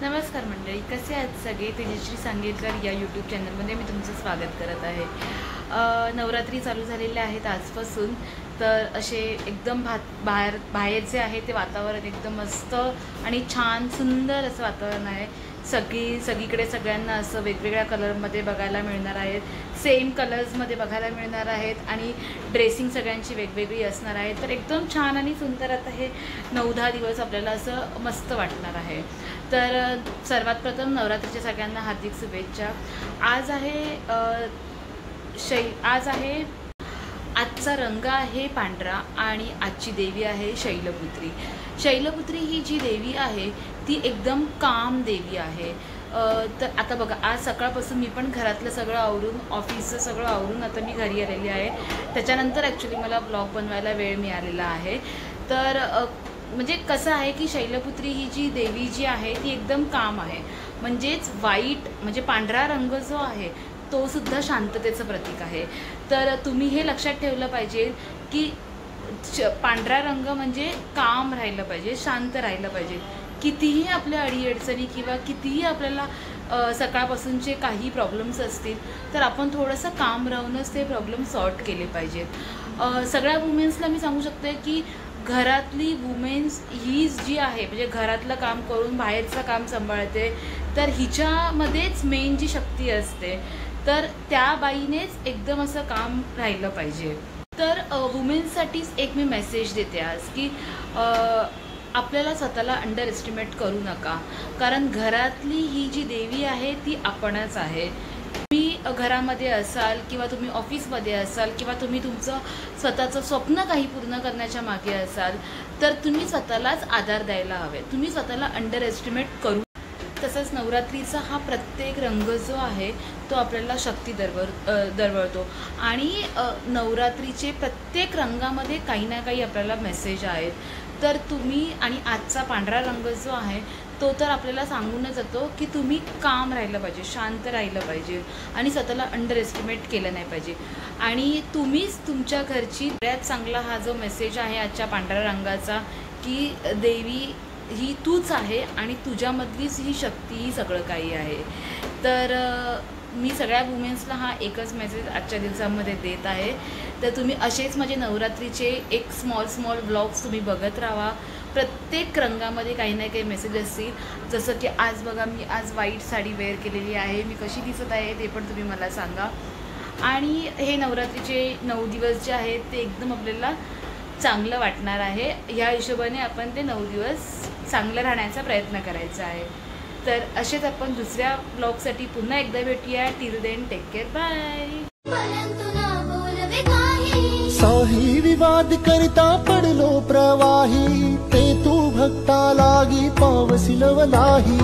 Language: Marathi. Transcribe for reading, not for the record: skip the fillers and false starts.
नमस्कार मंडळी, कसे आहेत सगळे? तेजश्री सांगेकर या यूट्यूब चॅनलमध्ये मी तुमचं स्वागत करत आहे। नवरात्री चालू झालेले आहेत आजपासून, तर असे एकदम बाहेरचे आहे ते वातावरण एकदम मस्त आणि छान सुंदर असं वातावरण आहे। सगळीकडे सगळ्यांना असं वेगवेगळ्या कलरमध्ये बघायला मिळणार आहेत, सेम कलर्समध्ये बघायला मिळणार आहेत आणि ड्रेसिंग सगळ्यांची वेगवेगळी असणार आहे। तर एकदम छान आणि सुंदर आता हे 9-10 दिवस आपल्याला असं मस्त वाटणार आहे। तर सर्वात प्रथम नवरात्रीच्या सगळ्यांना हार्दिक शुभेच्छा। आज आहे आजचा रंग आहे पांढरा आणि आजची देवी आहे शैलपुत्री। शैलपुत्री ही जी देवी आहे ती एकदम काम देवी आहे। तर आता बघा, आज सकाळपासून मी पण घरातलं सगळं आवरून, ऑफिसचं सगळं आवरून आता मी घरी आलेली आहे। त्याच्यानंतर ॲक्च्युली मला ब्लॉग बनवायला वेळ मिळालेला आहे। तर म्हणजे कसं आहे की शैलपुत्री ही जी देवी जी आहे ती एकदम काम आहे, म्हणजेच वाईट म्हणजे पांढरा रंग जो आहे तो सुद्धा शांततेचं प्रतीक आहे। तर तुम्ही हे लक्षात ठेवलं पाहिजे की पांढरा रंग म्हणजे काम राहिलं पाहिजे, शांत राहिलं पाहिजे। कितीही आपल्या अडीअडचणी किंवा कितीही आपल्याला सकाळपासूनचे काही प्रॉब्लेम्स असतील तर आपण थोडंसं काम राहूनच ते प्रॉब्लेम सॉर्ट केले पाहिजेत। सगळ्या वुमेन्सला मी सांगू शकते की घरातली वुमेन्स ही जी आहे, म्हणजे घरातलं काम करून बाहेरचं काम सांभाळते, तर हिच्यामध्येच मेन जी शक्ती असते, तर त्या बाईनेच एकदम असं काम राहिलं पाहिजे। तर वुमेन्ससाठीच एक मी मेसेज देते आज की आपल्याला स्वतःला अंडर एस्टिमेट करू नका, कारण घरातली ही जी देवी आहे ती आपणच आहे। तुम्ही घरामध्ये असाल किंवा तुम्ही ऑफिसमध्ये असाल किंवा तुम्ही तुमचं स्वतःचं स्वप्न काही पूर्ण करण्याच्या मागे असाल, तर तुम्ही स्वतःलाच आधार द्यायला हवे, तुम्ही स्वतःला अंडर एस्टिमेट करू। तसंच नवरात्रीचा हा प्रत्येक रंग जो आहे तो आपल्याला शक्ती दरवळतो आणि नवरात्रीचे प्रत्येक रंगामध्ये काही ना काही आपल्याला मेसेज आहेत। तर तुम्ही आणि आजचा पांढरा रंग जो आहे तो तर आपल्याला सांगूनच जातो की तुम्ही काम राहिलं पाहिजे, शांत राहिलं पाहिजे आणि स्वतःला अंडर एस्टिमेट केलं नाही पाहिजे। आणि तुम्हीच तुमच्या घरची सगळ्यात चांगला हा जो मेसेज आहे आजच्या पांढऱ्या रंगाचा की देवी ही तूच आहे आणि तुझ्यामधलीच ही शक्ती ही सगळं काही आहे। तर मी सगळ्या वुमेन्सला हा एकच मेसेज आजच्या दिवसामध्ये देत आहे। तर तुम्ही असेच माझे नवरात्रीचे एक स्मॉल ब्लॉग्स तुम्ही बघत राहा। प्रत्येक रंगामध्ये काही ना काही मेसेज असतील, जसं की आज बघा मी आज व्हाईट साडी वेअर केलेली आहे, मी कशी दिसत आहे ते पण तुम्ही मला सांगा। आणि हे नवरात्रीचे 9 दिवस जे आहेत ते एकदम आपल्याला चांगलं वाटणार आहे, ह्या हिशोबाने आपण ते 9 दिवस चांगलं राहण्याचा प्रयत्न करायचा आहे। तर असेच आपण दुसऱ्या ब्लॉगसाठी पुन्हा एकदा भेटूया। Till then take care, bye. साही विवाद करता पडलो प्रवाही, ते तू भक्ता लागी पावसिलवलाही।